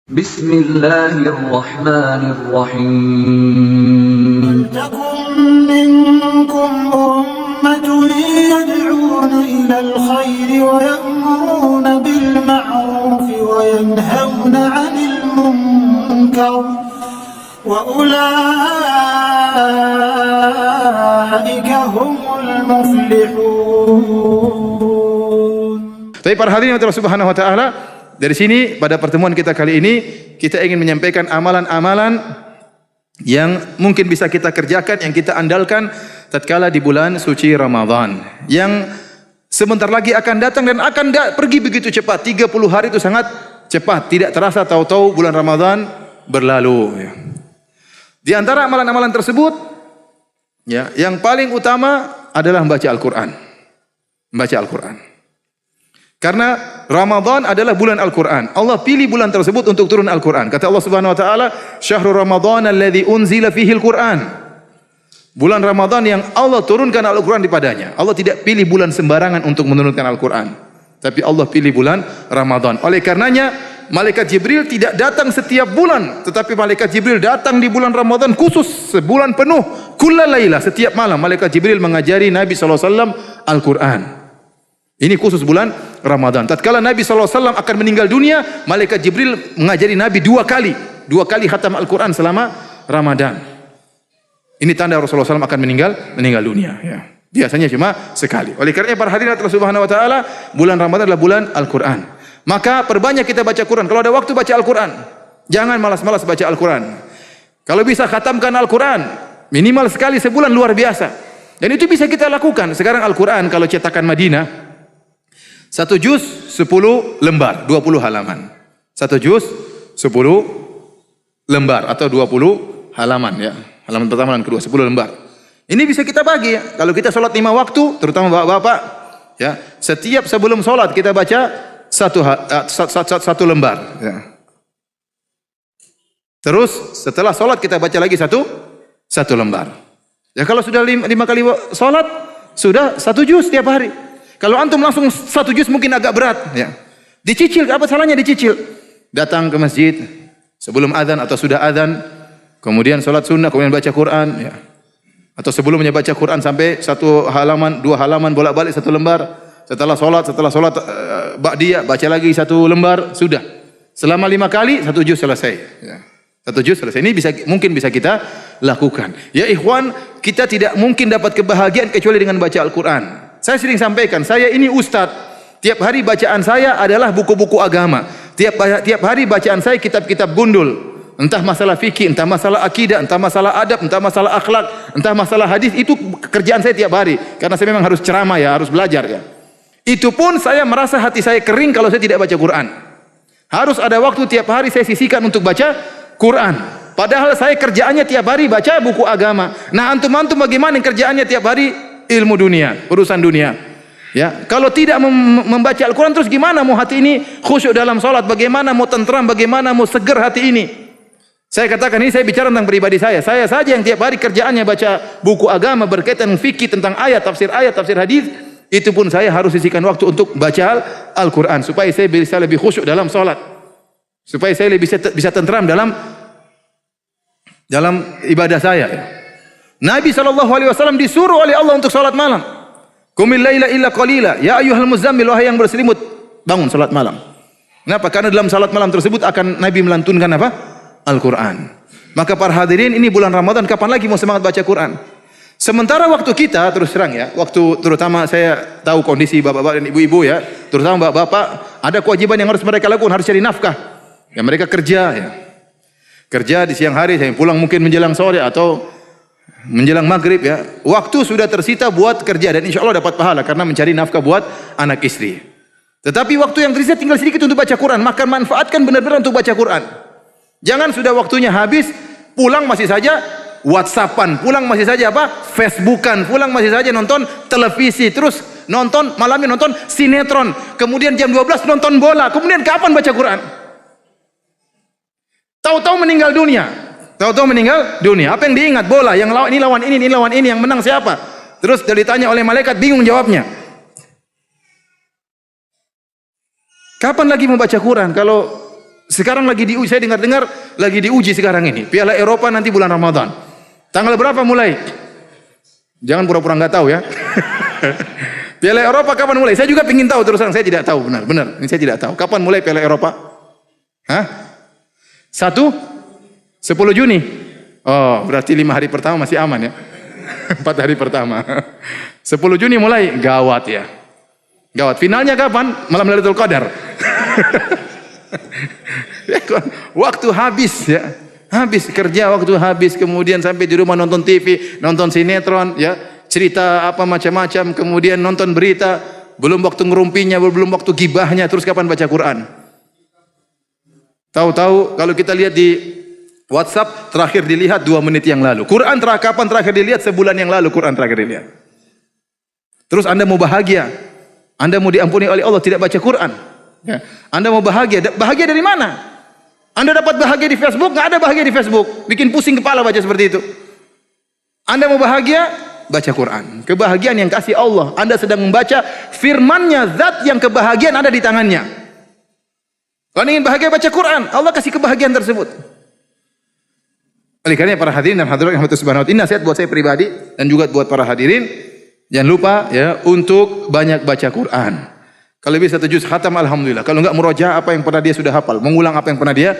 Bismillahirrahmanirrahim. ولتكن منكم أمة يدعون إلى الخير ويأمرون بالمعروف وينهون عن المنكر وأولئك هم المفلحون. Tapi para hadirin Allah Subhanahu wa taala, dari sini pada pertemuan kita kali ini kita ingin menyampaikan amalan-amalan yang mungkin bisa kita kerjakan, yang kita andalkan tatkala di bulan suci Ramadan yang sebentar lagi akan datang dan akan pergi begitu cepat. 30 hari itu sangat cepat, tidak terasa tahu-tahu bulan Ramadan berlalu. Di antara amalan-amalan tersebut, yang paling utama adalah membaca Al-Quran. Membaca Al-Quran. Karena Ramadan adalah bulan Al-Quran. Allah pilih bulan tersebut untuk turun Al-Quran. Kata Allah Subhanahu wa taala, "Syahrul Ramadan alladzi unzila fihi Al-Quran." Bulan Ramadan yang Allah turunkan Al-Quran dipadanya. Allah tidak pilih bulan sembarangan untuk menurunkan Al-Quran, tapi Allah pilih bulan Ramadan. Oleh karenanya, malaikat Jibril tidak datang setiap bulan, tetapi malaikat Jibril datang di bulan Ramadan khusus sebulan penuh. Kullalaila, setiap malam malaikat Jibril mengajari Nabi sallallahu alaihi wasallam Al-Quran. Ini khusus bulan Ramadan. Tatkala Nabi SAW akan meninggal dunia, malaikat Jibril mengajari Nabi dua kali khatam Al-Quran selama Ramadan. Ini tanda Rasulullah SAW akan meninggal dunia. Biasanya cuma sekali. Oleh karena para hadirin Allah Subhanahu wa taala, bulan Ramadan adalah bulan Al-Quran. Maka perbanyak kita baca Quran. Kalau ada waktu baca Al-Quran, jangan malas-malas baca Al-Quran. Kalau bisa khatamkan Al-Quran minimal sekali sebulan, luar biasa. Dan itu bisa kita lakukan. Sekarang Al-Quran kalau cetakan Madinah, 1 juz 10 lembar, 20 halaman. 1 juz 10 lembar atau 20 halaman ya. Halaman pertama dan kedua 10 lembar. Ini bisa kita bagi ya. Kalau kita sholat 5 waktu, terutama bapak-bapak ya, setiap sebelum sholat kita baca satu lembar ya. Terus setelah sholat kita baca lagi satu lembar. Ya kalau sudah 5 kali sholat, sudah 1 juz setiap hari. Kalau antum langsung 1 juz mungkin agak berat ya. Dicicil, apa salahnya dicicil? Datang ke masjid sebelum azan atau sudah azan, kemudian salat sunnah, kemudian baca Quran ya. Atau sebelumnya baca Quran sampai 1 halaman, 2 halaman, bolak-balik 1 lembar. Setelah salat ba'diyah baca lagi 1 lembar, sudah. Selama 5 kali 1 juz selesai ya. 1 juz selesai. Ini mungkin bisa kita lakukan. Ya ikhwan, kita tidak mungkin dapat kebahagiaan kecuali dengan baca Al-Quran. Saya sering sampaikan, saya ini ustadz. Tiap hari bacaan saya adalah buku-buku agama. Tiap hari bacaan saya kitab-kitab gundul. Entah masalah fikih, entah masalah akidah, entah masalah adab, entah masalah akhlak, entah masalah hadis. Itu kerjaan saya tiap hari. Karena saya memang harus ceramah ya, harus belajar ya. Itu pun saya merasa hati saya kering kalau saya tidak baca Quran. Harus ada waktu tiap hari saya sisihkan untuk baca Quran. Padahal saya kerjaannya tiap hari baca buku agama. Nah antum-antum bagaimana kerjaannya tiap hari? Ilmu dunia, urusan dunia. Ya, kalau tidak membaca Al-Quran terus gimana mau hati ini khusyuk dalam salat? Bagaimana mau tentram? Bagaimana mau seger hati ini? Saya katakan ini saya bicara tentang pribadi saya. Saya saja yang tiap hari kerjaannya baca buku agama berkaitan fikih tentang ayat, tafsir hadis. Itu pun saya harus sisihkan waktu untuk baca Al-Quran supaya saya bisa lebih khusyuk dalam salat. Supaya saya lebih bisa tentram dalam ibadah saya. Nabi SAW disuruh oleh Allah untuk salat malam. Qumil laila illa qalila, ya ayyuhal muzammil, wahai yang berselimut, bangun salat malam. Kenapa? Karena dalam salat malam tersebut akan Nabi melantunkan apa? Al-Quran. Maka para hadirin, ini bulan Ramadan, kapan lagi mau semangat baca Quran? Sementara waktu kita, terus terang ya, waktu terutama saya tahu kondisi bapak-bapak dan ibu-ibu ya, terutama bapak-bapak, ada kewajiban yang harus mereka lakukan, harus cari nafkah. Ya mereka kerja ya. Kerja di siang hari, saya pulang mungkin menjelang sore atau menjelang maghrib ya, waktu sudah tersita buat kerja dan insya Allah dapat pahala karena mencari nafkah buat anak istri. Tetapi waktu yang tersisa tinggal sedikit untuk baca Quran, maka manfaatkan benar-benar untuk baca Quran. Jangan sudah waktunya habis, pulang masih saja WhatsAppan, pulang masih saja apa? Facebookan, pulang masih saja nonton televisi, terus nonton malamnya nonton sinetron, kemudian jam 12 nonton bola, kemudian kapan baca Quran? Tahu-tahu meninggal dunia. Apa yang diingat? Bola, yang lawan ini, yang menang siapa? Terus ditanya oleh malaikat, bingung jawabnya. Kapan lagi mau baca Quran? Kalau Sekarang lagi diuji, saya dengar-dengar lagi diuji sekarang ini. Piala Eropa nanti bulan Ramadan. Tanggal berapa mulai? Jangan pura-pura nggak tahu ya. Piala Eropa kapan mulai? Saya juga ingin tahu, terus terang saya tidak tahu, benar. Ini saya tidak tahu. Kapan mulai Piala Eropa? Hah? 10 Juni. Oh, berarti 5 hari pertama masih aman ya. 4 hari pertama. 10 Juni mulai, gawat ya. Gawat. Finalnya kapan? Malam Lailatul Qadar. Waktu habis ya. Habis kerja, waktu habis, kemudian sampai di rumah nonton TV, nonton sinetron ya, cerita apa macam-macam, kemudian nonton berita, belum waktu ngerumpinya, belum waktu gibahnya, terus kapan baca Quran? Tahu-tahu kalau kita lihat di WhatsApp terakhir dilihat 2 menit yang lalu. Quran kapan terakhir dilihat? Sebulan yang lalu Quran terakhir dilihat. Terus Anda mau bahagia, Anda mau diampuni oleh Allah tidak baca Quran. Ya. Anda mau bahagia, bahagia dari mana? Anda dapat bahagia di Facebook, nggak ada bahagia di Facebook. Bikin pusing kepala baca seperti itu. Anda mau bahagia, baca Quran. Kebahagiaan yang kasih Allah. Anda sedang membaca firman-Nya, zat yang kebahagiaan ada di tangannya. Kalau ingin bahagia baca Quran, Allah kasih kebahagiaan tersebut. Oleh karena para hadirin dan hadirat yang subhanahu wa ta'ala, ini nasihat buat saya pribadi dan juga buat para hadirin, jangan lupa ya untuk banyak baca Quran. Kalau bisa 1 juz khatam alhamdulillah. Kalau enggak murojaah apa yang pernah dia sudah hafal, mengulang apa yang pernah dia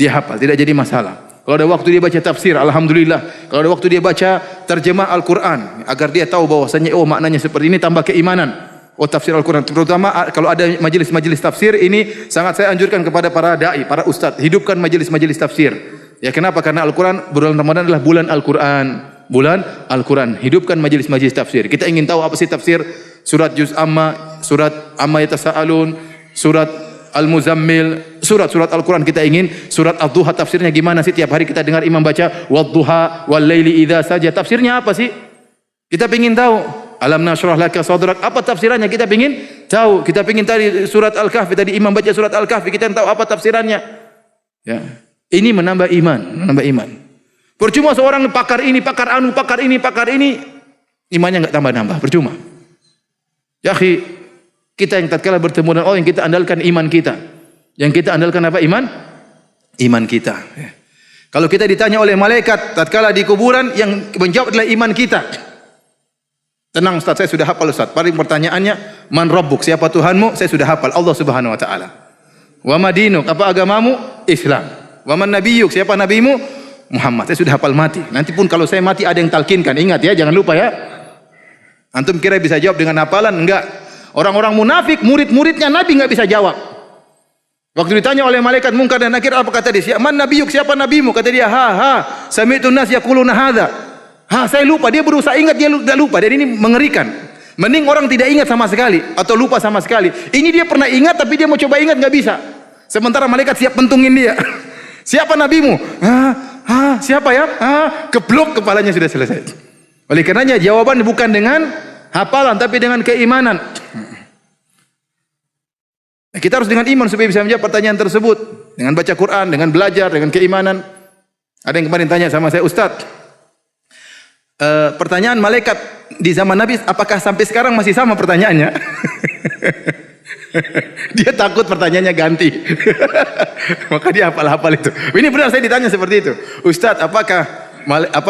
hafal, tidak jadi masalah. Kalau ada waktu dia baca tafsir, alhamdulillah. Kalau ada waktu dia baca terjemah Al-Quran, agar dia tahu bahwasanya oh maknanya seperti ini, tambah keimanan. Oh tafsir Al-Quran, terutama kalau ada majelis-majelis tafsir, ini sangat saya anjurkan kepada para da'i, para ustadz, hidupkan majelis-majelis tafsir. Ya kenapa? Karena Al-Quran, bulan Ramadan adalah bulan Al-Quran. Bulan Al-Quran, hidupkan majelis-majelis tafsir. Kita ingin tahu apa sih tafsir surat Juz Amma, surat Amma Yatasa'alun, surat Al-Muzammil, surat-surat Al-Quran kita ingin. Surat Ad-Duha tafsirnya gimana sih? Tiap hari kita dengar imam baca Wad-Duha, Wal-Laili Idza Saja. Tafsirnya apa sih? Kita ingin tahu. Alam nashrah laka sadrak, apa tafsirannya? Kita ingin tahu. Kita ingin tadi surat Al-Kahfi, tadi imam baca surat Al-Kahfi, kita tahu apa tafsirannya. Ya. Ini menambah iman, menambah iman. Percuma seorang pakar ini, pakar anu, pakar ini, imannya enggak tambah-nambah, percuma. Ya akhi, kita yang tatkala bertemu dengan Allah, yang kita andalkan iman kita. Yang kita andalkan apa? Iman kita. Ya. Kalau kita ditanya oleh malaikat tatkala di kuburan, yang menjawab adalah iman kita. Tenang Ustaz, saya sudah hafal Ustaz. Paling pertanyaannya, man rabbuk, siapa Tuhanmu? Saya sudah hafal, Allah Subhanahu wa taala. Wa madinuk, apa agamamu? Islam. Wa man nabiyyuk, siapa nabimu? Muhammad. Saya sudah hafal mati. Nanti pun kalau saya mati ada yang talkinkan. Ingat ya, jangan lupa ya. Antum kira bisa jawab dengan hafalan? Enggak. Orang-orang munafik, murid-muridnya Nabi enggak bisa jawab. Waktu ditanya oleh malaikat Munkar dan Nakir, apa kata dia? Man nabiyyuk, siapa nabimu? Kata dia, sami'tu nas yaquluna hadza. Saya lupa, dia berusaha ingat, dia tidak lupa. Dan ini mengerikan. Mending orang tidak ingat sama sekali atau lupa sama sekali. Ini dia pernah ingat tapi dia mau coba ingat nggak bisa. Sementara malaikat siap pentungin dia. Siapa nabimu? Siapa ya? Keblok kepalanya sudah selesai. Oleh karenanya jawaban bukan dengan hafalan tapi dengan keimanan. Kita harus dengan iman supaya bisa menjawab pertanyaan tersebut. Dengan baca Quran, dengan belajar, dengan keimanan. Ada yang kemarin tanya sama saya, Ustaz, pertanyaan malaikat di zaman Nabi apakah sampai sekarang masih sama pertanyaannya? Dia takut pertanyaannya ganti. Maka dia hafal-hafal itu. Ini benar saya ditanya seperti itu. Ustaz, apakah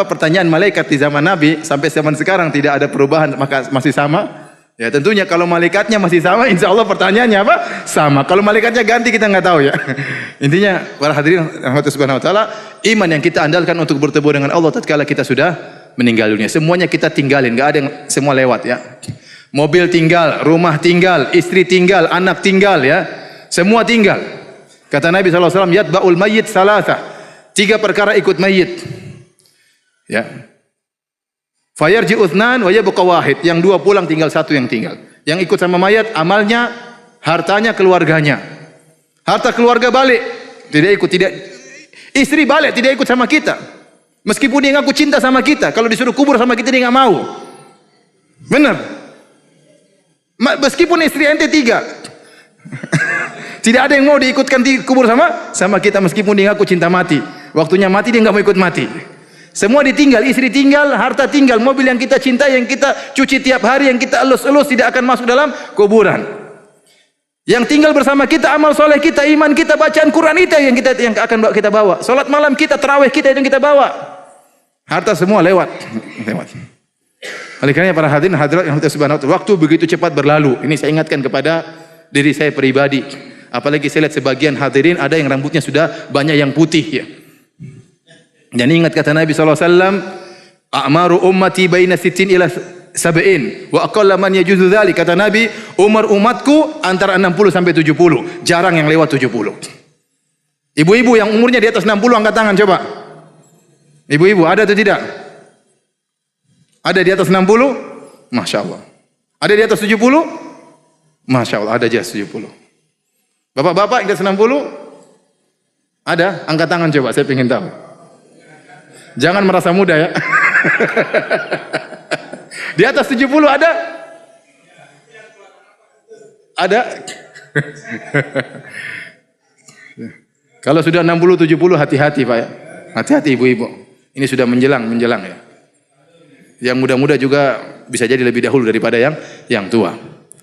pertanyaan malaikat di zaman Nabi sampai zaman sekarang tidak ada perubahan, maka masih sama? Ya tentunya kalau malaikatnya masih sama, insya Allah pertanyaannya apa? Sama. Kalau malaikatnya ganti kita nggak tahu ya. Intinya para hadirin rahmat Subhanahu wa taala, iman yang kita andalkan untuk bertemu dengan Allah tatkala kita sudah meninggal dunia. Semuanya kita tinggalin, nggak ada yang semua lewat ya. Mobil tinggal, rumah tinggal, istri tinggal, anak tinggal ya. Semua tinggal. Kata Nabi SAW, yatba'ul mayyit salasah. 3 perkara ikut mayit. Ya. Fayarji uthnan wa yabqa wahid. Yang 2 pulang, tinggal 1 yang tinggal. Yang ikut sama mayat, amalnya, hartanya, keluarganya. Harta keluarga balik, tidak ikut, tidak. Istri balik, tidak ikut sama kita. Meskipun dia ngaku cinta sama kita, kalau disuruh kubur sama kita dia nggak mau. Benar. Meskipun istri ente 3, tidak ada yang mau diikutkan kubur sama kita meskipun dia ngaku cinta mati. Waktunya mati dia nggak mau ikut mati. Semua ditinggal, istri tinggal, harta tinggal, mobil yang kita cintai, yang kita cuci tiap hari, yang kita elus-elus tidak akan masuk dalam kuburan. Yang tinggal bersama kita amal soleh kita, iman kita, bacaan Quran itu yang akan kita bawa. Salat malam kita, tarawih kita itu yang kita bawa. Harta semua lewat. Oleh karena para hadirin hadirat yang Allah Subhanahu wa taala, waktu begitu cepat berlalu. Ini saya ingatkan kepada diri saya pribadi. Apalagi saya lihat sebagian hadirin ada yang rambutnya sudah banyak yang putih ya. Dan ingat kata Nabi sallallahu alaihi wasallam, "A'maru ummati baina 60 ila 70 wa aqalla man yajuzu dzalik." Kata Nabi, umur umatku antara 60 sampai 70. Jarang yang lewat 70. Ibu-ibu yang umurnya di atas 60 angkat tangan coba. Ibu-ibu ada atau tidak? Ada di atas 60? Masya Allah. Ada di atas 70? Masya Allah, ada di atas 70. Bapak-bapak yang di atas 60? Ada? Angkat tangan coba, saya ingin tahu. Jangan merasa muda ya. Di atas 70 ada? Ada? Kalau sudah 60 70 hati-hati Pak ya. Hati-hati ibu-ibu. Ini sudah menjelang ya. Yang muda-muda juga bisa jadi lebih dahulu daripada yang tua.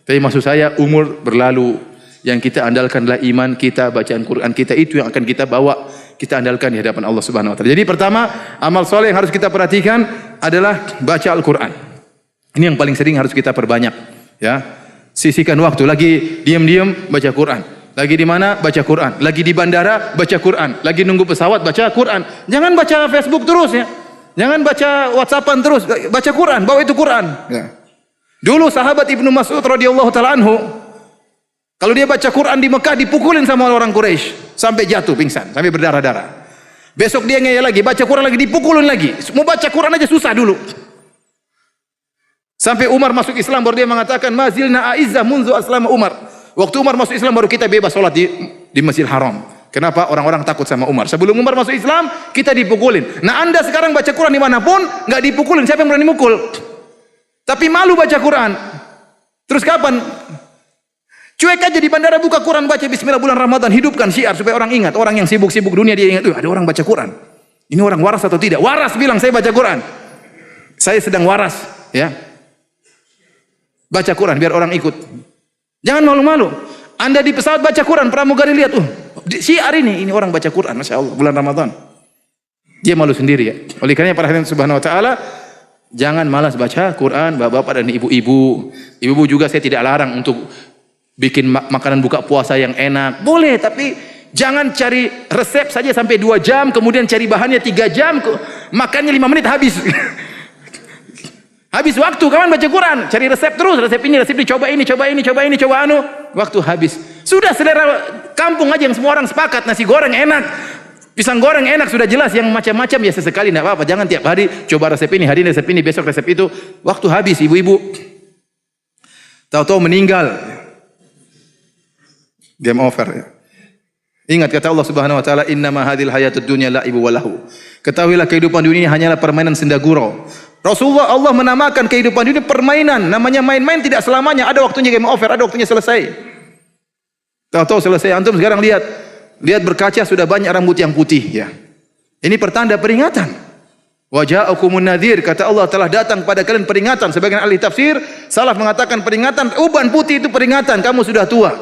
Tapi maksud saya umur berlalu, yang kita andalkan adalah iman kita, bacaan Quran kita, itu yang akan kita bawa, kita andalkan di hadapan Allah Subhanahu wa taala. Jadi pertama, amal soleh yang harus kita perhatikan adalah baca Al-Quran. Ini yang paling sering harus kita perbanyak, ya. Sisihkan waktu, lagi diam-diam baca Quran. Lagi di mana baca Quran, lagi di bandara baca Quran, lagi nunggu pesawat baca Quran. Jangan baca Facebook terus ya. Jangan baca WhatsAppan terus, baca Quran, bawa itu Quran. Ya. Dulu sahabat Ibnu Mas'ud radhiyallahu taala anhu, kalau dia baca Quran di Mekah dipukulin sama orang Quraisy sampai jatuh pingsan, sampai berdarah-darah. Besok dia ngeyel lagi, baca Quran lagi dipukulin lagi. Mau baca Quran aja susah dulu. Sampai Umar masuk Islam baru dia mengatakan mazilna aizzah munzu aslama Umar. Waktu Umar masuk Islam baru kita bebas salat di Masjidil Haram. Kenapa? Orang-orang takut sama Umar. Sebelum Umar masuk Islam, kita dipukulin. Nah, Anda sekarang baca Quran dimanapun, nggak dipukulin. Siapa yang berani mukul? Tapi malu baca Quran. Terus kapan? Cuek aja di bandara buka Quran, baca Bismillah bulan Ramadan, hidupkan syiar supaya orang ingat. Orang yang sibuk-sibuk dunia dia ingat, ada orang baca Quran. Ini orang waras atau tidak? Waras bilang saya baca Quran. Saya sedang waras, ya. Baca Quran biar orang ikut. Jangan malu-malu. Anda di pesawat baca Quran, pramugari lihat, syiar ini orang baca Quran, Masya Allah, bulan Ramadan. Dia malu sendiri ya. Oleh karena para hadirin subhanahu wa ta'ala, jangan malas baca Quran, bapak-bapak dan ibu-ibu. Ibu-ibu juga saya tidak larang untuk bikin makanan buka puasa yang enak. Boleh, tapi jangan cari resep saja sampai 2 jam, kemudian cari bahannya 3 jam, makannya 5 menit habis. Habis waktu, kawan baca Quran, cari resep terus, resep ini, coba ini, coba anu, waktu habis. Sudah selera kampung aja yang semua orang sepakat, nasi goreng enak, pisang goreng enak, sudah jelas, yang macam-macam ya sesekali enggak apa-apa, jangan tiap hari coba resep ini, hari ini resep ini, besok resep itu, waktu habis ibu-ibu. Tahu-tahu meninggal. Game over ya. Ingat kata Allah Subhanahu wa taala, "Innama hadhil hayatud dunya la'ibu wa lahu." Ketahuilah kehidupan dunia ini hanyalah permainan senda gurau. Rasulullah Allah menamakan kehidupan dunia permainan, namanya main-main tidak selamanya, ada waktunya game over, ada waktunya selesai. Tahu-tahu selesai, antum sekarang lihat berkaca sudah banyak rambut yang putih ya. Ini pertanda peringatan. Wa ja'akumun nadhir, kata Allah telah datang pada kalian peringatan. Sebagian ahli tafsir salaf mengatakan peringatan, uban putih itu peringatan kamu sudah tua.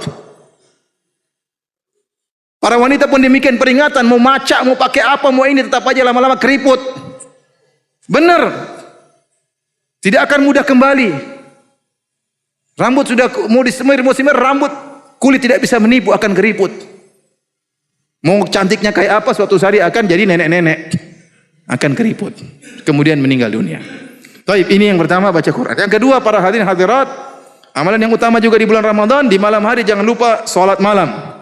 Para wanita pun demikian peringatan, mau macak, mau pakai apa, mau ini, tetap aja lama-lama keriput. Benar. Tidak akan mudah kembali. Rambut sudah mau disemir, rambut kulit tidak bisa menipu, akan keriput. Mau cantiknya kayak apa, suatu hari akan jadi nenek-nenek, akan keriput, kemudian meninggal dunia. Taib, ini yang pertama, baca Quran. Yang kedua, para hadirin hadirat, amalan yang utama juga di bulan Ramadan, di malam hari jangan lupa salat malam.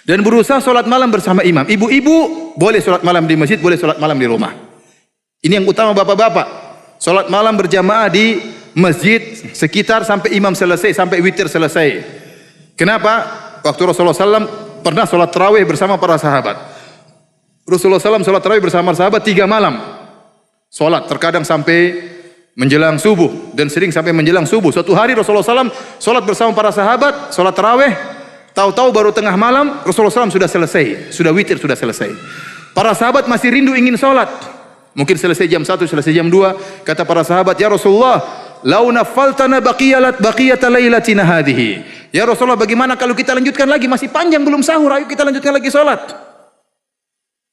Dan berusaha salat malam bersama imam. Ibu-ibu boleh salat malam di masjid, boleh salat malam di rumah. Ini yang utama bapak-bapak. Salat malam berjamaah di masjid sekitar sampai imam selesai, sampai witir selesai. Kenapa? Waktu Rasulullah SAW pernah salat tarawih bersama para sahabat. Rasulullah SAW salat tarawih bersama sahabat 3 malam. Salat terkadang sampai menjelang subuh dan sering sampai menjelang subuh. Suatu hari Rasulullah SAW salat bersama para sahabat, salat tarawih. Tahu-tahu baru tengah malam Rasulullah SAW sudah selesai, sudah witir, sudah selesai. Para sahabat masih rindu ingin salat. Mungkin selesai jam 1, selesai jam 2. Kata para sahabat, "Ya Rasulullah, lau naffaltana baqiyata lailatina hadhihi. Ya Rasulullah, bagaimana kalau kita lanjutkan lagi, masih panjang belum sahur, ayo kita lanjutkan lagi salat.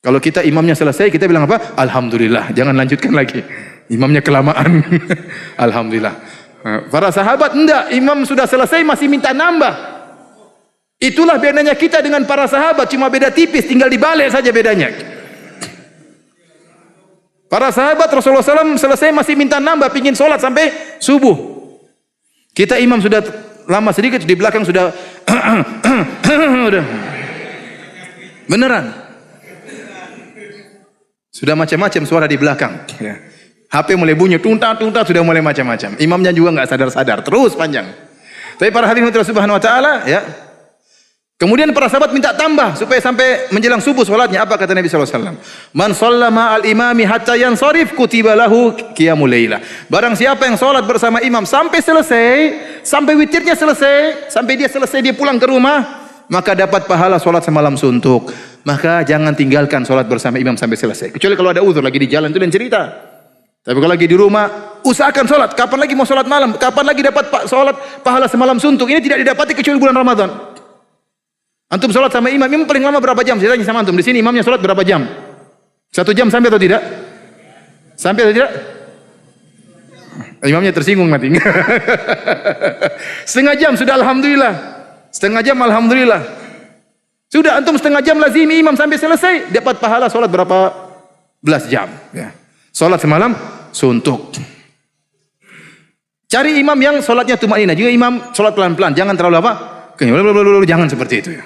Kalau kita imamnya selesai, kita bilang apa? Alhamdulillah, jangan lanjutkan lagi. Imamnya kelamaan. Alhamdulillah. Para sahabat enggak, imam sudah selesai masih minta nambah. Itulah bedanya kita dengan para sahabat, cuma beda tipis, tinggal dibalik saja bedanya. Para sahabat Rasulullah SAW selesai masih minta nambah, pingin sholat sampai subuh. Kita imam sudah lama sedikit, di belakang sudah udah. Beneran. Sudah macam-macam suara di belakang. Ya. HP mulai bunyi, tunta-tunta sudah mulai macam-macam. Imamnya juga nggak sadar-sadar, terus panjang. Tapi para hadirin Allah Subhanahu Wa Taala, ya. Kemudian para sahabat minta tambah supaya sampai menjelang subuh sholatnya. Apa kata Nabi SAW? Man shallama al-imami hatta yansarif kutiba lahu qiyamul lailah. Barang siapa yang sholat bersama imam sampai selesai, sampai witirnya selesai, sampai dia selesai dia pulang ke rumah, maka dapat pahala sholat semalam suntuk. Maka jangan tinggalkan sholat bersama imam sampai selesai. Kecuali kalau ada uzur lagi di jalan itu dan cerita. Tapi kalau lagi di rumah, usahakan sholat. Kapan lagi mau sholat malam? Kapan lagi dapat sholat pahala semalam suntuk? Ini tidak didapati kecuali bulan Ramadan. Antum sholat sama imam, imam paling lama berapa jam? Saya tanya sama antum, di sini imamnya sholat berapa jam? 1 jam sampai atau tidak? Sampai atau tidak? Imamnya tersinggung mati. Setengah jam sudah alhamdulillah. Setengah jam alhamdulillah. Sudah antum setengah jam lazimi imam sampai selesai, dapat pahala sholat berapa belas jam. Ya. Sholat semalam suntuk. Cari imam yang sholatnya tumaninah. Juga imam sholat pelan-pelan, jangan terlalu apa? Jangan seperti itu ya.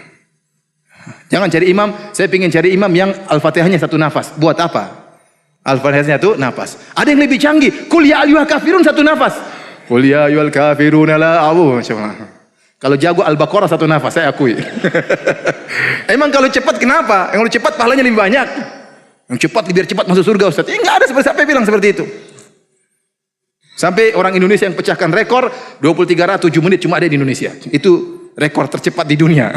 Jangan cari imam, saya ingin cari imam yang Al-Fatihahnya 1 nafas. Buat apa? Al-Fatihahnya 1 nafas. Ada yang lebih canggih. Qul ya ayyuhal kafirun 1 nafas. Qul ya ayyuhal kafirun la a'budu. Kalau jago Al-Baqarah 1 nafas, saya akui. Emang kalau cepat kenapa? Yang cepat pahalanya lebih banyak. Yang cepat biar cepat masuk surga Ustaz. Enggak ada seperti siapa bilang seperti itu. Sampai orang Indonesia yang pecahkan rekor 23 rakaat 7 menit cuma ada di Indonesia. Itu rekor tercepat di dunia.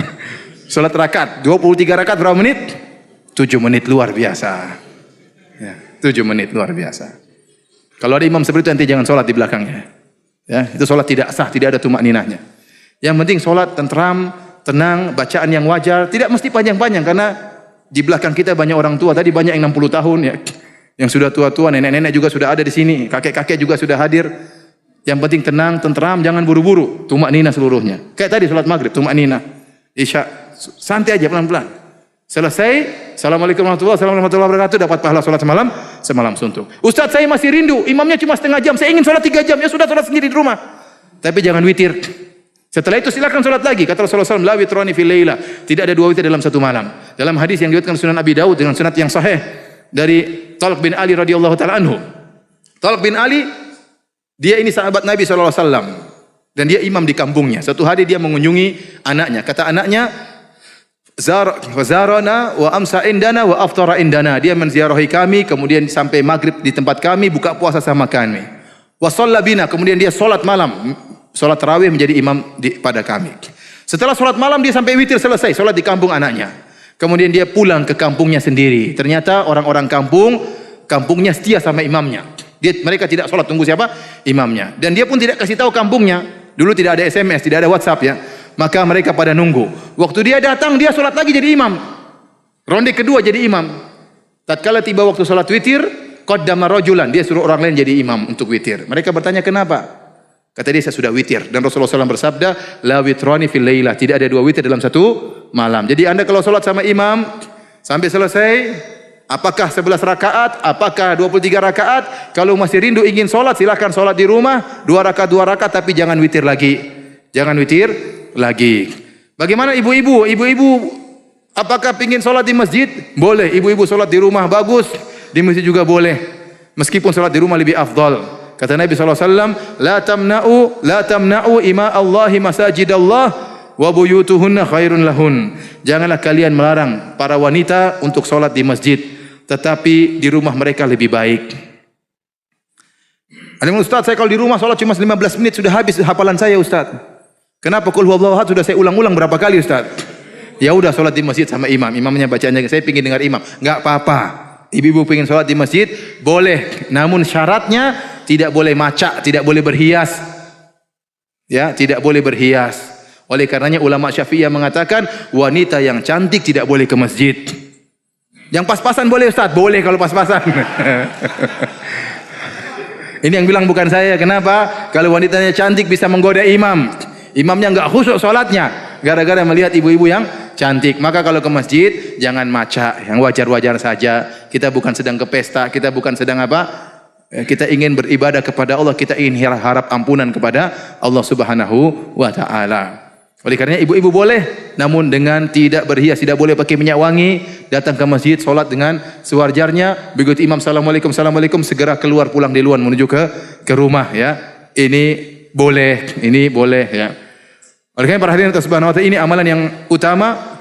Salat rakaat 23 rakaat berapa menit? 7 menit, luar biasa. Ya, 7 menit luar biasa. Kalau ada imam seperti itu nanti jangan salat di belakangnya. Ya, itu salat tidak sah, tidak ada tumak ninahnya. Yang penting salat tentram, tenang, bacaan yang wajar, tidak mesti panjang-panjang karena di belakang kita banyak orang tua. Tadi banyak yang 60 tahun ya. Yang sudah tua-tua, nenek-nenek juga sudah ada di sini, kakek-kakek juga sudah hadir. Yang penting tenang, tentram, jangan buru-buru, tumak ninah seluruhnya. Kayak tadi salat maghrib, tumak ninah. Isya, santai aja pelan-pelan. Selesai, Assalamualaikum warahmatullahi wabarakatuh, dapat pahala salat semalam suntuk. Ustaz, saya masih rindu, imamnya cuma setengah jam, saya ingin salat 3 jam, ya sudah salat sendiri di rumah. Tapi jangan witir. Setelah itu silakan salat lagi. Kata Rasulullah SAW, la witrani fil laila. Tidak ada 2 witir dalam 1 malam. Dalam hadis yang diriwayatkan Sunan Abi Dawud dengan sunad yang sahih dari Talq bin Ali radhiyallahu taala anhu. Talq bin Ali, dia ini sahabat Nabi SAW dan dia imam di kampungnya. Satu hari dia mengunjungi anaknya. Kata anaknya, zarana wa amsa indana wa aftara indana. Dia menziarahi kami, kemudian sampai maghrib di tempat kami, buka puasa sama kami. Wa shalla bina, kemudian dia salat malam, salat tarawih menjadi imam pada kami. Setelah salat malam dia sampai witir selesai, salat di kampung anaknya. Kemudian dia pulang ke kampungnya sendiri. Ternyata orang-orang kampungnya setia sama imamnya. Mereka tidak sholat, tunggu siapa? Imamnya. Dan dia pun tidak kasih tahu kampungnya. Dulu tidak ada SMS, tidak ada WhatsApp ya. Maka mereka pada nunggu. Waktu dia datang, dia sholat lagi jadi imam. Ronde kedua jadi imam. Tatkala tiba waktu sholat witir, qaddama rajulan, dia suruh orang lain jadi imam untuk witir. Mereka bertanya kenapa? Kata dia, saya sudah witir. Dan Rasulullah SAW bersabda, la witrani fil lailah. Tidak ada 2 witir dalam 1 malam. Jadi anda kalau sholat sama imam, sampai selesai, apakah 11 rakaat, apakah 23 rakaat, kalau masih rindu ingin sholat, silakan sholat di rumah, 2 rakaat, tapi jangan witir lagi. Jangan witir lagi. Bagaimana ibu-ibu? Ibu-ibu, apakah ingin sholat di masjid? Boleh. Ibu-ibu sholat di rumah, bagus. Di masjid juga boleh. Meskipun sholat di rumah lebih afdal. Kata Nabi SAW, la tamna'u ima Allahi masajidallah wa buyutuhunna khairun lahun. Janganlah kalian melarang para wanita untuk sholat di masjid, tetapi di rumah mereka lebih baik. Ada Ustaz, saya kalau di rumah sholat cuma 15 menit sudah habis hafalan saya Ustaz. Kenapa qul huwallahu ahad sudah saya ulang-ulang berapa kali Ustaz? Ya udah sholat di masjid sama imam, imamnya bacanya saya pingin dengar imam. Enggak apa-apa. Ibu-ibu pengen sholat di masjid boleh, namun syaratnya tidak boleh macak, tidak boleh berhias. Ya, tidak boleh berhias. Oleh karenanya ulama Syafi'iyah mengatakan wanita yang cantik tidak boleh ke masjid. Yang pas-pasan boleh Ustaz? Boleh kalau pas-pasan. Ini yang bilang bukan saya. Kenapa? Kalau wanitanya cantik bisa menggoda imam. Imamnya enggak khusyuk salatnya gara-gara melihat ibu-ibu yang cantik. Maka kalau ke masjid jangan macak, yang wajar-wajar saja. Kita bukan sedang ke pesta, kita bukan sedang apa? Kita ingin beribadah kepada Allah, kita ingin harap ampunan kepada Allah Subhanahu wa taala. Oleh karenanya ibu-ibu boleh, namun dengan tidak berhias, tidak boleh pakai minyak wangi, datang ke masjid, solat dengan sewajarnya. Begitu imam assalamualaikum, assalamualaikum, segera keluar pulang duluan menuju ke rumah ya. Ini boleh ya. Oleh karena para hadirin subhanahu wa ta'ala, ini amalan yang utama.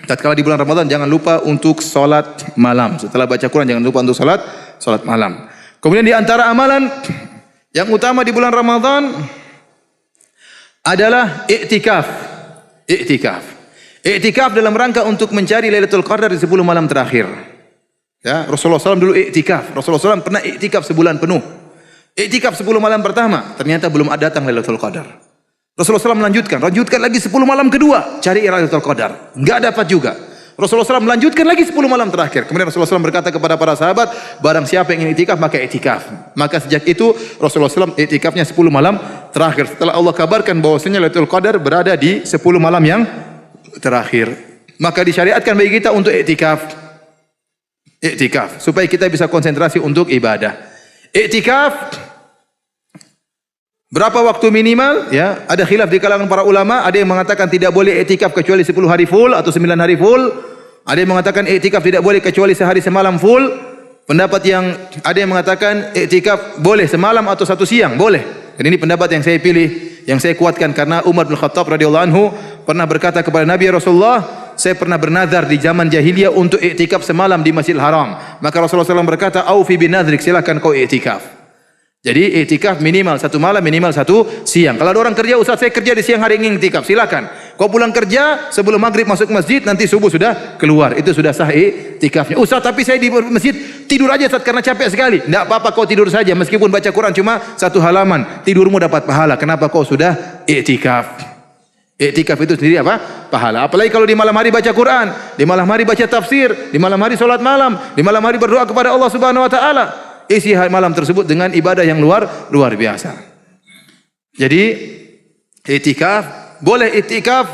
Tatkala di bulan Ramadan jangan lupa untuk solat malam. Setelah baca Quran jangan lupa untuk solat malam. Kemudian di antara amalan yang utama di bulan Ramadan adalah i'tikaf. I'tikaf dalam rangka untuk mencari Lailatul Qadar di 10 malam terakhir. Ya, Rasulullah SAW dulu i'tikaf. Rasulullah SAW pernah i'tikaf sebulan penuh. I'tikaf 10 malam pertama, ternyata belum datang Lailatul Qadar. Rasulullah SAW lanjutkan lagi 10 malam kedua, cari Lailatul Qadar. Enggak dapat juga. Rasulullah SAW melanjutkan lagi 10 malam terakhir. Kemudian Rasulullah SAW berkata kepada para sahabat, barang siapa yang ingin i'tikaf maka i'tikaf. Maka sejak itu Rasulullah SAW i'tikafnya 10 malam terakhir. Setelah Allah kabarkan bahwasanya Lailatul Qadar berada di 10 malam yang terakhir, maka disyariatkan bagi kita untuk i'tikaf supaya kita bisa konsentrasi untuk ibadah. I'tikaf berapa waktu minimal? Ya, ada khilaf di kalangan para ulama. Ada yang mengatakan tidak boleh i'tikaf kecuali 10 hari full atau 9 hari full. Ada yang mengatakan i'tikaf tidak boleh kecuali sehari semalam full. Pendapat yang ada yang mengatakan i'tikaf boleh semalam atau satu siang, boleh. Dan ini pendapat yang saya pilih, yang saya kuatkan karena Umar bin Khattab radhiyallahu anhu pernah berkata kepada Nabi Rasulullah, saya pernah bernazar di zaman jahiliyah untuk i'tikaf semalam di Masjidil Haram. Maka Rasulullah SAW berkata, "Aufi bin nadrik, silakan kau i'tikaf." Jadi i'tikaf minimal 1 malam, minimal 1 siang. Kalau ada orang kerja, Ustaz saya kerja di siang hari ingin i'tikaf, silakan. Kau pulang kerja sebelum maghrib masuk masjid, nanti subuh sudah keluar, itu sudah sah i'tikafnya. Ustaz tapi saya di masjid tidur aja Ustaz karena capek sekali. Tidak apa-apa kau tidur saja, meskipun baca Quran cuma 1 halaman, tidurmu dapat pahala. Kenapa kau sudah i'tikaf? I'tikaf itu sendiri apa? Pahala. Apalagi kalau di malam hari baca Quran, di malam hari baca tafsir, di malam hari salat malam, di malam hari berdoa kepada Allah Subhanahu wa taala. Isi malam tersebut dengan ibadah yang luar biasa. Jadi i'tikaf, boleh i'tikaf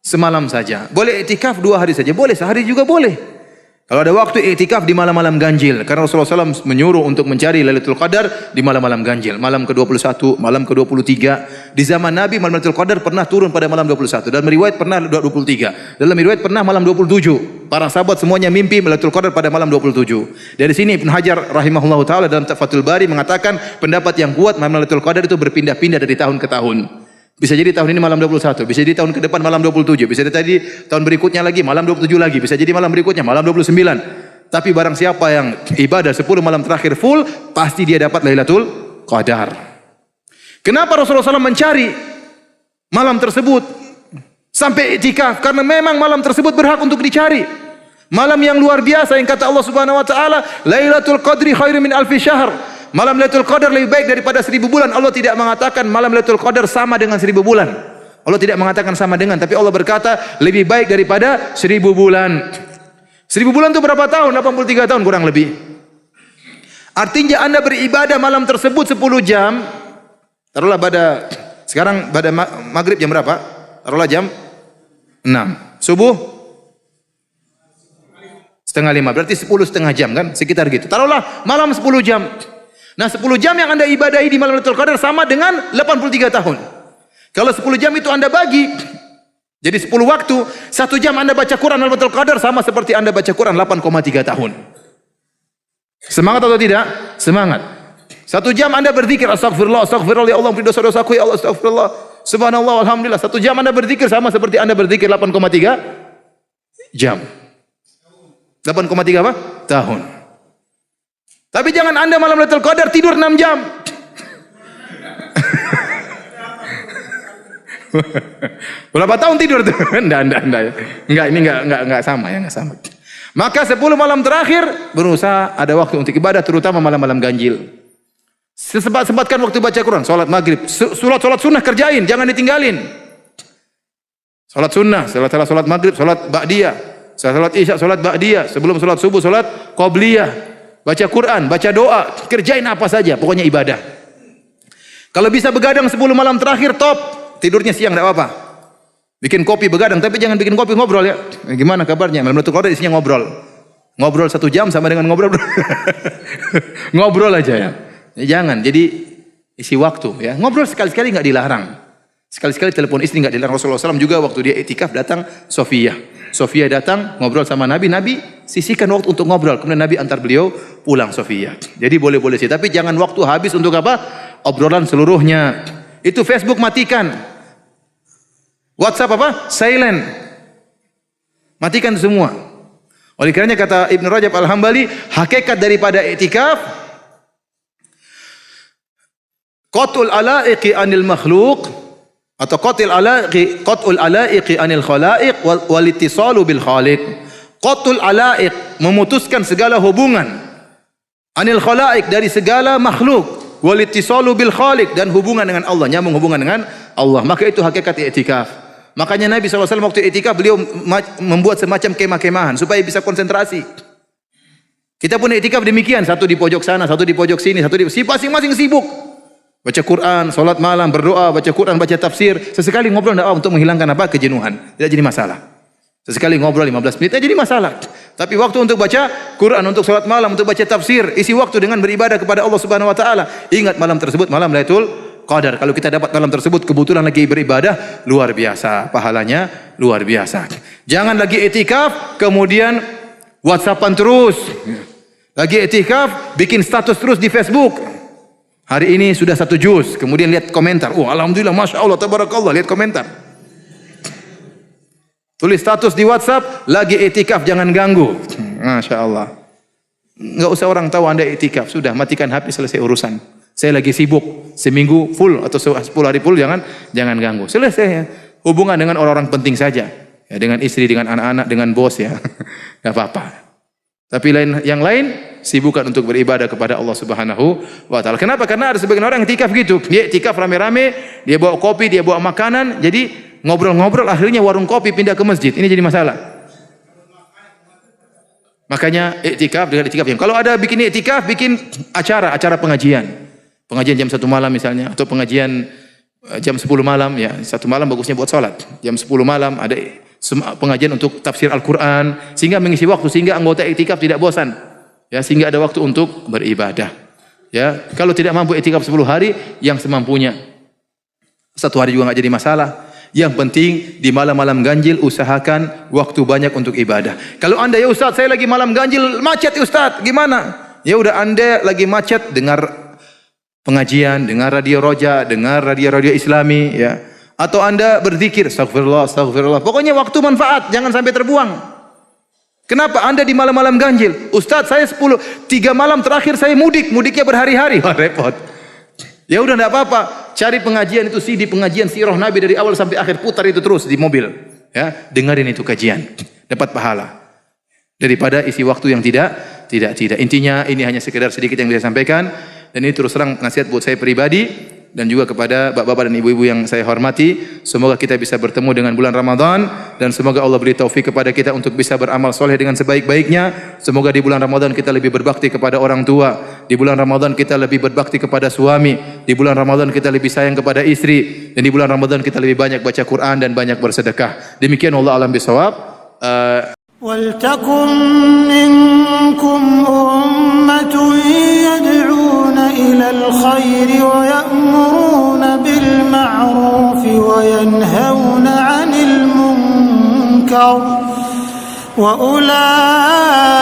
semalam saja, boleh i'tikaf 2 hari saja, boleh sehari juga boleh. Kalau ada waktu i'tikaf di malam-malam ganjil, karena Rasulullah SAW menyuruh untuk mencari Lailatul Qadar di malam-malam ganjil, malam ke-21, malam ke-23. Di zaman Nabi malam Lailatul Qadar pernah turun pada malam 21, dan riwayat pernah 23. Dalam riwayat pernah malam 27. Para sahabat semuanya mimpi Lailatul Qadar pada malam 27. Dari sini Ibnu Hajar rahimahullahu taala dalam Fathul Bari mengatakan pendapat yang kuat malam Lailatul Qadar itu berpindah-pindah dari tahun ke tahun. Bisa jadi tahun ini malam 21, bisa jadi tahun ke depan malam 27, bisa jadi tahun berikutnya lagi malam 27 lagi, bisa jadi malam berikutnya malam 29. Tapi barang siapa yang ibadah 10 malam terakhir full, pasti dia dapat Lailatul Qadar. Kenapa Rasulullah SAW mencari malam tersebut sampai i'tikaf? Karena memang malam tersebut berhak untuk dicari. Malam yang luar biasa yang kata Allah Subhanahu wa taala, Lailatul Qadri khairum min alfi syahr. Malam Lailatul Qadar lebih baik daripada 1000 bulan. Allah tidak mengatakan malam Lailatul Qadar sama dengan 1000 bulan. Allah tidak mengatakan sama dengan, tapi Allah berkata lebih baik daripada 1000 bulan. 1000 bulan itu berapa tahun? 83 tahun kurang lebih. Artinya Anda beribadah malam tersebut 10 jam. Taruhlah sekarang pada maghrib jam berapa? Taruhlah jam 6. Subuh setengah 5. Berarti 10,5 jam kan? Sekitar gitu. Taruhlah malam 10 jam. Nah 10 jam yang Anda ibadahi di malam Lailatul Qadar sama dengan 83 tahun. Kalau 10 jam itu Anda bagi jadi 10 waktu, 1 jam Anda baca Quran malam Lailatul Qadar sama seperti Anda baca Quran 8,3 tahun. Semangat atau tidak? Semangat. 1 jam Anda berzikir astagfirullah, astagfirullah ya Allah, ampuni dosa-dosaku ya Allah, astagfirullah, subhanallah, alhamdulillah. 1 jam Anda berzikir sama seperti Anda berzikir 8,3 jam. 8,3 apa? Tahun. Tapi jangan Anda malam Lailatul Qadar tidur 6 jam. Berapa tahun tidur tuh? Enggak. Enggak, ini enggak sama ya, enggak sama. Maka 10 malam terakhir berusaha ada waktu untuk ibadah, terutama malam-malam ganjil. Sempatkan waktu baca Quran, salat maghrib, salat sunnah kerjain, jangan ditinggalin. Salat sunnah, setelah salat maghrib, salat ba'diyah, setelah salat isya, salat ba'diyah, sebelum salat subuh, salat qabliyah, baca Quran, baca doa, kerjain apa saja, pokoknya ibadah. Kalau bisa begadang 10 malam terakhir top, tidurnya siang enggak apa-apa. Bikin kopi begadang, tapi jangan bikin kopi ngobrol ya. Gimana kabarnya? Malam itu Qadar isinya ngobrol. Ngobrol 1 jam sama dengan ngobrol ngobrol aja ya. Jangan, jadi isi waktu ya. Ngobrol sekali-sekali enggak dilarang. Sekali-sekali telepon istri enggak dilarang. Rasulullah SAW juga waktu dia iktikaf datang Sofia datang ngobrol sama Nabi sisihkan waktu untuk ngobrol. Kemudian Nabi antar beliau pulang Sofia. Jadi boleh-boleh sih, tapi jangan waktu habis untuk apa? Obrolan seluruhnya. Itu Facebook matikan. WhatsApp apa? Silent. Matikan semua. Oleh karenanya kata Ibnu Rajab Al-Hambali, hakikat daripada iktikaf qatul alaiqi anil makhluk atau qatul alaiqi anil khalaiq wal ittisalu bil khaliq. Qatul alaiq memutuskan segala hubungan, anil khalaiq dari segala makhluk, wal ittisalu bil khaliq dan hubungan dengan Allah, nyambung hubungan dengan Allah. Maka itu hakikat iktikaf. Makanya Nabi SAW waktu iktikaf beliau membuat semacam kemah-kemahan supaya bisa konsentrasi. Kita pun iktikaf demikian, satu di pojok sana, satu di pojok sini, satu di masing-masing sibuk. Baca Quran, salat malam, berdoa, baca Quran, baca tafsir. Sesekali ngobrol enggak untuk menghilangkan apa? Kejenuhan. Tidak jadi masalah. Sesekali ngobrol 15 menit tidak jadi masalah. Tapi waktu untuk baca Quran, untuk salat malam, untuk baca tafsir, isi waktu dengan beribadah kepada Allah Subhanahu wa taala. Ingat malam tersebut malam Lailatul Qadar. Kalau kita dapat malam tersebut kebetulan lagi beribadah, luar biasa, pahalanya luar biasa. Jangan lagi iktikaf kemudian WhatsAppan terus. Lagi iktikaf bikin status terus di Facebook. Hari ini sudah 1 juz, kemudian lihat komentar. Oh, alhamdulillah, masya Allah, tabarakallah, lihat komentar. Tulis status di WhatsApp, lagi iktikaf, jangan ganggu. Masya Allah. Enggak usah orang tahu Anda iktikaf, sudah matikan HP, selesai urusan. Saya lagi sibuk, seminggu full atau 10 hari full, jangan ganggu. Selesai ya. Hubungan dengan orang-orang penting saja. Ya, dengan istri, dengan anak-anak, dengan bos ya. Enggak apa-apa. Tapi yang lain sibukkan untuk beribadah kepada Allah Subhanahu wa taala. Kenapa? Karena ada sebagian orang iktikaf gitu. Dia iktikaf rame-rame, dia bawa kopi, dia bawa makanan, jadi ngobrol-ngobrol akhirnya warung kopi pindah ke masjid. Ini jadi masalah. Makanya iktikaf dengan iktikaf yang kalau ada bikin iktikaf, bikin acara pengajian. Pengajian jam 1 malam misalnya atau pengajian jam 10 malam ya. 1 malam bagusnya buat salat. Jam 10 malam ada pengajian untuk tafsir Al-Quran sehingga mengisi waktu, sehingga anggota iktikaf tidak bosan ya, sehingga ada waktu untuk beribadah ya. Kalau tidak mampu iktikaf 10 hari, yang semampunya 1 hari juga nggak jadi masalah. Yang penting di malam-malam ganjil usahakan waktu banyak untuk ibadah. Kalau Anda ya Ustaz, saya lagi malam ganjil macet ya Ustaz, gimana? Ya udah, Anda lagi macet, dengar pengajian, dengar radio Roja, dengar radio Islami ya. Atau Anda berzikir, astagfirullah, astagfirullah. Pokoknya waktu manfaat, jangan sampai terbuang. Kenapa? Anda di malam-malam ganjil. Ustaz, saya 3 malam terakhir saya mudiknya berhari-hari. Wah, repot. Ya udah enggak apa-apa. Cari pengajian itu CD pengajian sirah Nabi dari awal sampai akhir, putar itu terus di mobil. Ya, dengerin itu kajian. Dapat pahala. Daripada isi waktu yang tidak. Intinya ini hanya sekedar sedikit yang bisa sampaikan, dan ini terus terang nasihat buat saya pribadi dan juga kepada bapak-bapak dan ibu-ibu yang saya hormati. Semoga kita bisa bertemu dengan bulan Ramadan dan semoga Allah beri taufik kepada kita untuk bisa beramal soleh dengan sebaik-baiknya. Semoga di bulan Ramadan kita lebih berbakti kepada orang tua, di bulan Ramadan kita lebih berbakti kepada suami, di bulan Ramadan kita lebih sayang kepada istri, dan di bulan Ramadan kita lebih banyak baca Quran dan banyak bersedekah. Demikian, wallahu a'lam bishawab. وَلْتَكُنْ مِنْكُمْ أُمَّةٌ يَدْعُونَ إِلَى الْخَيْرِ وَيَأْمُرُونَ بِالْمَعْرُوفِ وَيَنْهَوْنَ عَنِ الْمُنْكَرِ وَأُولَٰئِكَ